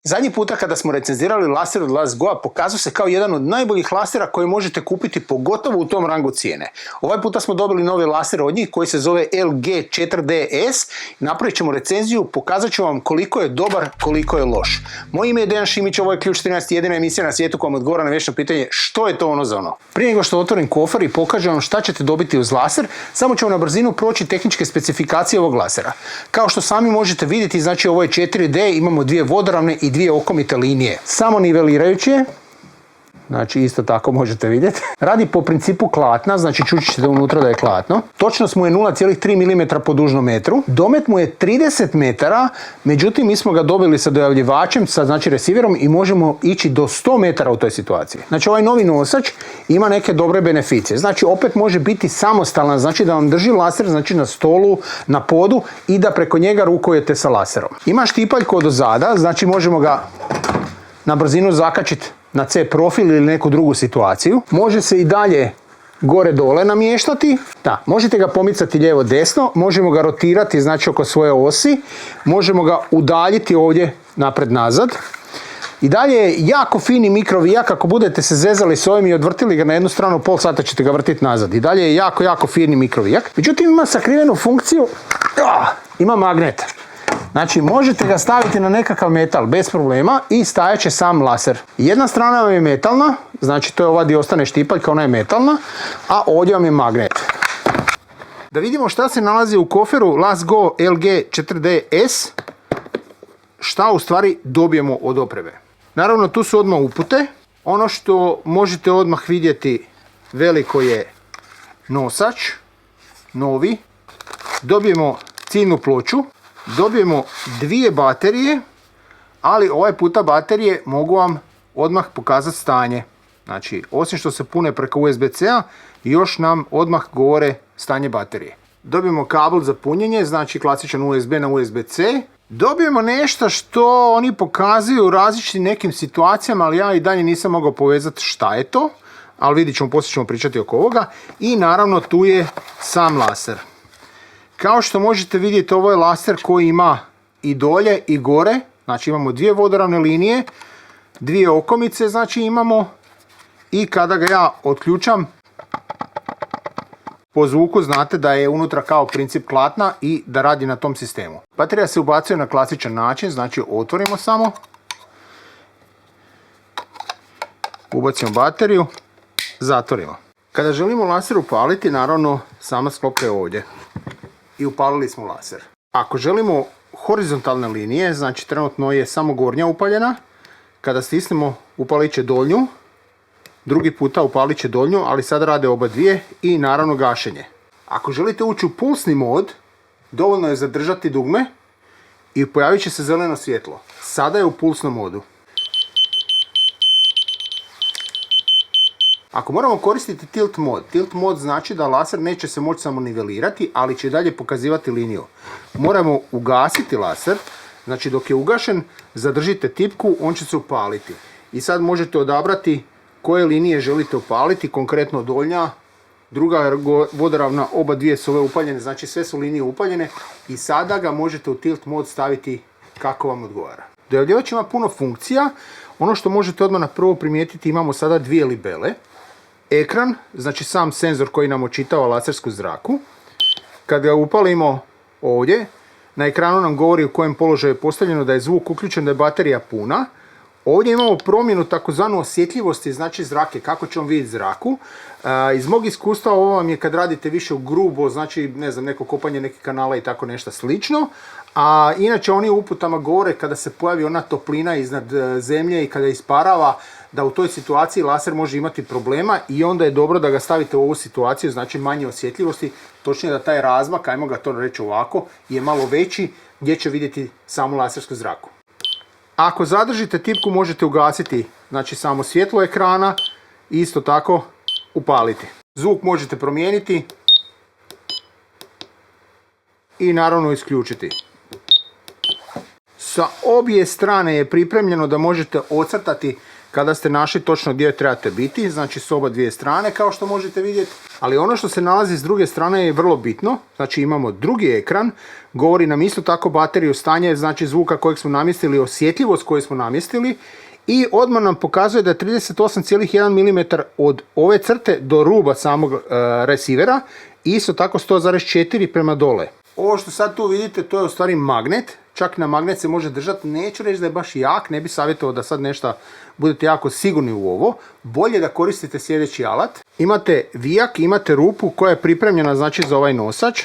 Zadnji puta kada smo recenzirali laser od LasGoa pokazao se kao jedan od najboljih lasera koje možete kupiti pogotovo u tom rangu cijene. Ovaj puta smo dobili novi laser od njih koji se zove LG4DS. Napravit ćemo recenziju, pokazat ću vam koliko je dobar, koliko je loš. Moje ime je Dejan Šimić, ovo je Ključ 13, jedina emisija na svijetu koja vam odgovara na vječno pitanje što je to ono za ono. Prije nego što otvorim kofer i pokažem vam šta ćete dobiti uz laser, samo ćemo na brzinu proći tehničke specifikacije ovog lasera. Kao što sami možete vidjeti, znači ovo je 4D, imamo dvije vodoravne i dvije okomite linije. Samo nivelirajući je, znači isto tako možete vidjeti. Radi po principu klatna, znači čući ćete unutra da je klatno. Točnost mu je 0,3 mm po dužnom metru. Domet mu je 30 metara, međutim mi smo ga dobili sa dojavljivačem, sa znači receiverom i možemo ići do 100 metara u toj situaciji. Znači ovaj novi nosač ima neke dobre beneficije. Znači opet može biti samostalan, znači da vam drži laser znači na stolu, na podu i da preko njega rukujete sa laserom. Ima štipaljku od ozada, znači možemo ga na brzinu zakačiti na C profil ili neku drugu situaciju. Može se i dalje gore dole namještati. Da, možete ga pomicati lijevo desno, možemo ga rotirati znači oko svoje osi, možemo ga udaljiti ovdje napred nazad. I dalje je jako fini mikrovijak, ako budete se zezali s ovim i odvrtili ga na jednu stranu, pol sata ćete ga vrtiti nazad. I dalje je jako fini mikrovijak. Međutim ima sakrivenu funkciju, ima magnet. Znači možete ga staviti na nekakav metal bez problema i stajat će sam laser. Jedna strana vam je metalna, znači to je ova gdje ostane štipaljka, ona je metalna, a ovdje vam je magnet. Da vidimo šta se nalazi u koferu LasGo LG4DS, šta u stvari dobijemo od opreme. Naravno tu su odmah upute, ono što možete odmah vidjeti veliko je nosač, novi, dobijemo ciljnu ploču, dobijemo dvije baterije, ali ovaj puta baterije mogu vam odmah pokazati stanje. Znači, osim što se pune preko USB-C-a, još nam odmah govore stanje baterije. Dobijemo kabel za punjenje, znači klasičan USB na USB-C. Dobijemo nešto što oni pokazuju u različitim nekim situacijama, ali ja i dalje nisam mogao povezati šta je to, ali vidit ćemo, poslije ćemo pričati oko ovoga. I naravno tu je sam laser. Kao što možete vidjeti, ovo je laser koji ima i dolje i gore, znači imamo dvije vodoravne linije, dvije okomice znači imamo i kada ga ja otključam, po zvuku znate da je unutra kao princip klatna i da radi na tom sistemu. Baterija se ubacuje na klasičan način, znači otvorimo samo, ubacimo bateriju, zatvorimo. Kada želimo laser upaliti, naravno sama sklopka je ovdje. I upalili smo laser. Ako želimo horizontalne linije, znači trenutno je samo gornja upaljena, kada stisnemo upalit će donju, drugi puta upalit će donju, ali sad rade oba dvije i naravno gašenje. Ako želite ući u pulsni mod, dovoljno je zadržati dugme i pojavit će se zeleno svjetlo. Sada je u pulsnom modu. Ako moramo koristiti tilt mod znači da laser neće se moći samo nivelirati, ali će dalje pokazivati liniju. Moramo ugasiti laser, znači dok je ugašen zadržite tipku, on će se upaliti. I sad možete odabrati koje linije želite upaliti, konkretno donja, druga vodoravna, oba dvije su ove upaljene, znači sve su linije upaljene i sada ga možete u tilt mod staviti kako vam odgovara. Dojavljivač ima puno funkcija, ono što možete odmah na prvo primijetiti, imamo sada dvije libele. Ekran, znači sam senzor koji nam očitava lasersku zraku. Kad ga upalimo ovdje, na ekranu nam govori u kojem položaju je postavljeno, da je zvuk uključen, da je baterija puna. Ovdje imamo promjenu takozvanu osjetljivosti, znači zrake, kako ćemo vidjeti zraku. Iz mog iskustva ovo vam je kad radite više u grubo, znači ne znam, neko kopanje nekih kanala i tako nešto slično. A inače oni u uputama govore kada se pojavi ona toplina iznad zemlje i kada isparava, da u toj situaciji laser može imati problema i onda je dobro da ga stavite u ovu situaciju, znači manje osjetljivosti, točnije da taj razmak, ajmo ga to reći ovako, je malo veći gdje će vidjeti samu lasersku zraku. Ako zadržite tipku možete ugasiti, znači samo svjetlo ekrana i isto tako upaliti. Zvuk možete promijeniti i naravno isključiti. Sa obje strane je pripremljeno da možete ocrtati kada ste našli točno gdje trebate biti, znači s oba dvije strane kao što možete vidjeti. Ali ono što se nalazi s druge strane je vrlo bitno, znači imamo drugi ekran, govori nam isto tako bateriju, stanje, znači zvuka kojeg smo namjestili, osjetljivost koju smo namjestili i odmah nam pokazuje da je 38,1 mm od ove crte do ruba samog receivera i isto tako 100,4 prema dole. Ovo što sad tu vidite, to je u stvari magnet. Čak na magnet se može držati, neću reći da je baš jak, ne bi savjetovao da sad nešto budete jako sigurni u ovo. Bolje da koristite sljedeći alat. Imate vijak, imate rupu koja je pripremljena znači za ovaj nosač.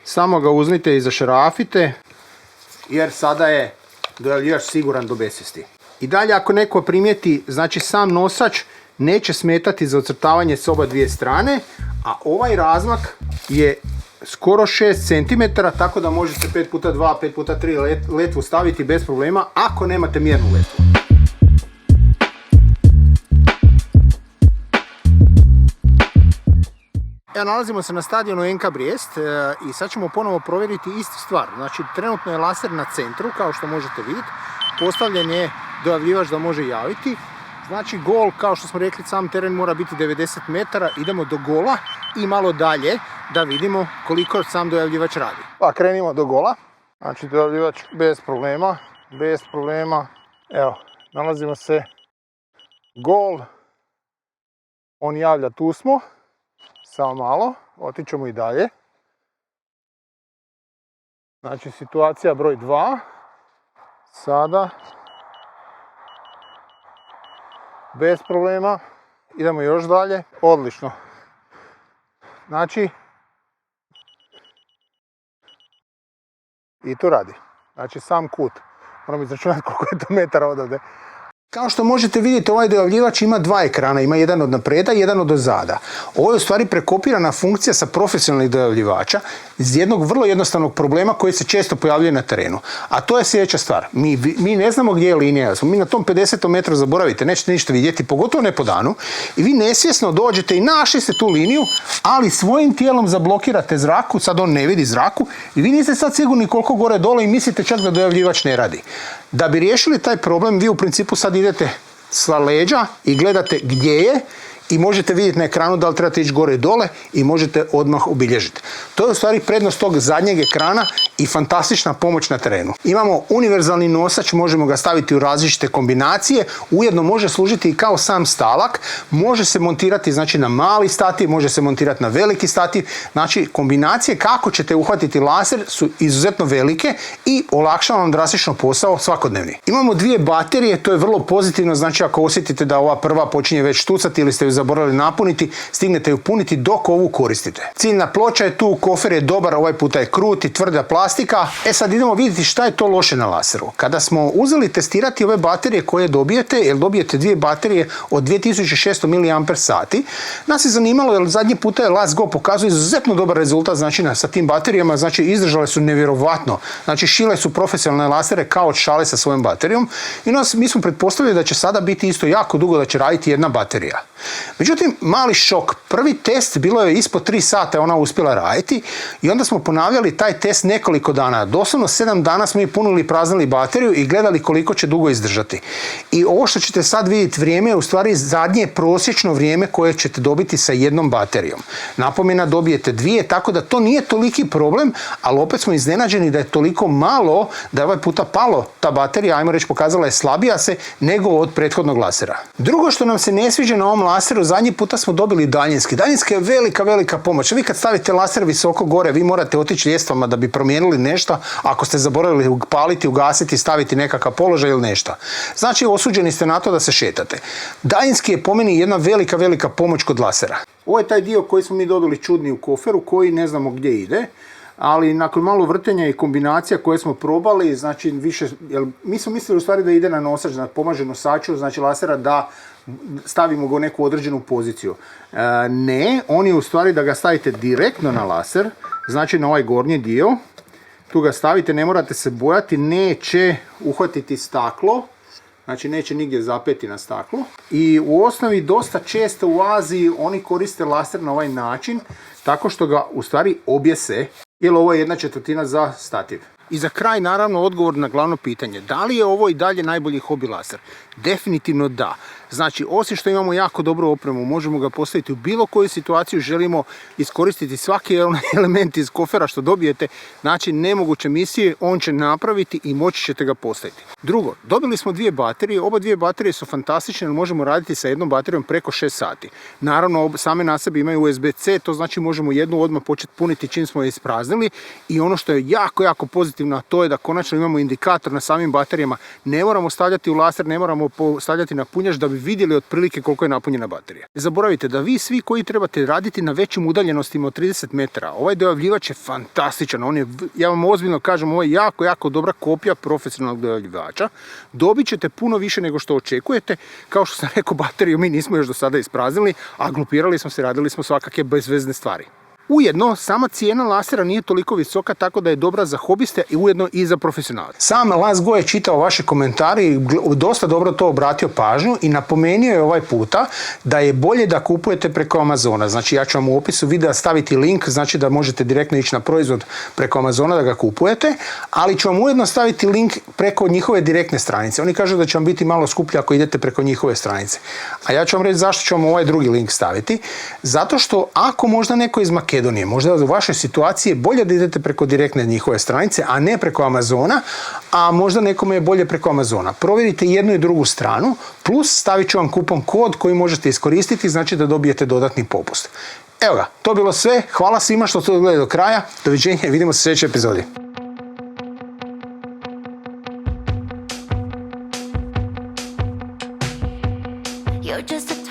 Samo ga uzmite i zašarafite, jer sada je dojavljivač siguran do besvijesti. I dalje ako neko primijeti, znači sam nosač neće smetati za ocrtavanje s oba dvije strane, a ovaj razmak je skoro 6 cm, tako da možete 5x2, 5x3 letvu staviti bez problema ako nemate mjernu letvu. Evo, nalazimo se na stadionu NK Brijest i sad ćemo ponovo provjeriti istu stvar. Znači trenutno je laser na centru kao što možete vidjeti, postavljen je dojavljivač da može javiti. Znači gol, kao što smo rekli, sam teren mora biti 90 metara, idemo do gola i malo dalje da vidimo koliko sam dojavljivač radi. Pa krenimo do gola, znači dojavljivač bez problema, evo, nalazimo se, gol, on javlja, tu smo, samo malo, otićemo i dalje. Znači situacija broj 2, sada, bez problema, idemo još dalje, odlično. Znači, i tu radi. Znači sam kut. Moram izračunati koliko je to metara odavde. Kao što možete vidjeti, ovaj dojavljivač ima dva ekrana, ima jedan od napreda i jedan od ozada. Ovo je u stvari prekopirana funkcija sa profesionalnih dojavljivača iz jednog vrlo jednostavnog problema koji se često pojavljuje na terenu. A to je sljedeća stvar. Mi ne znamo gdje je linija, mi na tom 50 metru zaboravite, nećete ništa vidjeti, pogotovo ne po danu, i vi nesvjesno dođete i našli ste tu liniju, ali svojim tijelom zablokirate zraku, sad on ne vidi zraku i vi niste sad sigurni koliko gore dole i mislite čak da dojavljivač ne radi. Da bi riješili taj problem, vi u principu sad idete sa leđa i gledate gdje je i možete vidjeti na ekranu da li trebate ići gore i dole i možete odmah obilježiti. To je u stvari prednost tog zadnjeg ekrana i fantastična pomoć na terenu. Imamo univerzalni nosač, možemo ga staviti u različite kombinacije, ujedno može služiti i kao sam stalak, može se montirati znači na mali stativ, može se montirati na veliki stativ, znači kombinacije kako ćete uhvatiti laser su izuzetno velike i olakšava vam drastično posao svakodnevni. Imamo dvije baterije, to je vrlo pozitivno, znači ako osjetite da ova prva počinje već štucati ili ste ju zaboravili napuniti, stignete ju puniti dok ovu koristite. Ciljna ploča je tu, kofer je dobar, ovaj puta je krut i tvrda plastika. E sad idemo vidjeti šta je to loše na laseru. Kada smo uzeli testirati ove baterije koje dobijete, jer dobijete dvije baterije od 2600 mAh, nas je zanimalo jer zadnji puta je LasGo pokazuje izuzetno dobar rezultat znači sa tim baterijama, znači izdržale su nevjerovatno, znači šile su profesionalne lasere kao od šale sa svojom baterijom i mi smo pretpostavili da će sada biti isto jako dugo da će raditi jedna baterija. Međutim, mali šok. Prvi test bilo je ispod 3 sata ona uspjela raditi i onda smo ponavljali taj test nekoliko dana. Doslovno 7 dana smo i punili i praznili bateriju i gledali koliko će dugo izdržati. I ovo što ćete sad vidjeti vrijeme je u stvari zadnje prosječno vrijeme koje ćete dobiti sa jednom baterijom. Napomena, dobijete dvije, tako da to nije toliki problem, ali opet smo iznenađeni da je toliko malo da je ovaj puta palo ta baterija, ajmo reći pokazala je slabija se nego od prethodnog lasera. Drugo što nam se ne sviđa na ovom laseru, zadnji puta smo dobili daljinski. Daljinski je velika pomoć. Vi kad stavite laser visoko gore, vi morate otići ljestvama da bi promijenili nešto, ako ste zaboravili upaliti, ugasiti, staviti nekakav položaj ili nešto. Znači osuđeni ste na to da se šetate. Daljinski je po meni jedna velika pomoć kod lasera. Ovo je taj dio koji smo mi dobili čudni u koferu, koji ne znamo gdje ide, ali nakon malo vrtenja i kombinacija koje smo probali, znači više, mi smo mislili u stvari da ide na nosač, da pomaže nosaču, znači lasera da stavimo ga u neku određenu poziciju. Ne, on je u stvari da ga stavite direktno na laser, znači na ovaj gornji dio, tu ga stavite, ne morate se bojati, neće uhvatiti staklo, znači neće nigdje zapeti na staklo. I u osnovi dosta često u Aziji oni koriste laser na ovaj način, tako što ga u stvari objese, jer ovo je 1/4 za stativ. I za kraj, naravno, odgovor na glavno pitanje. Da li je ovo i dalje najbolji hobi laser? Definitivno da. Znači, osim što imamo jako dobru opremu, možemo ga postaviti u bilo koju situaciju, želimo iskoristiti svaki element iz kofera što dobijete, znači nemoguće misije, on će napraviti i moći ćete ga postaviti. Drugo, dobili smo 2 baterije, oba 2 baterije su fantastične, jer možemo raditi sa jednom baterijom preko 6 sati. Naravno, same na sebi imaju USB-C, to znači možemo jednu odmah početi puniti čim smo je ispraznili i ono što je jako, jako pozitivno, a to je da konačno imamo indikator na samim baterijama, ne moramo stavljati u laser, ne moramo stavljati na punjač da bi vidjeli otprilike koliko je napunjena baterija. Ne zaboravite da vi svi koji trebate raditi na većim udaljenostima od 30 metara, ovaj dojavljivač je fantastičan, ja vam ozbiljno kažem, ovo je jako, jako dobra kopija profesionalnog dojavljivača. Dobit ćete puno više nego što očekujete. Kao što sam rekao, bateriju mi nismo još do sada ispraznili, a glupirali smo se, radili smo svakake bezvezne stvari. Ujedno, sama cijena lasera nije toliko visoka, tako da je dobra za hobiste i ujedno i za profesionalce. Sam Lasgo je čitao vaše komentare i dosta dobro to obratio pažnju i napomenio je ovaj puta da je bolje da kupujete preko Amazona. Znači, ja ću vam u opisu videa staviti link, znači da možete direktno ići na proizvod preko Amazona da ga kupujete, ali ću vam ujedno staviti link preko njihove direktne stranice. Oni kažu da će vam biti malo skuplje ako idete preko njihove stranice. A ja ću vam reći zašto ću vam ovaj drugi link staviti. Zato što ako možda neko iz Makedonije, možda u vašoj situaciji je bolje da idete preko direktne njihove stranice, a ne preko Amazona, a možda nekome je bolje preko Amazona. Provjerite jednu i drugu stranu, plus stavit ću vam kupon kod koji možete iskoristiti, znači da dobijete dodatni popust. Evo ga, to je bilo sve. Hvala svima što ste gledali do kraja. Doviđenja i vidimo se u sljedećoj epizodi. You're just a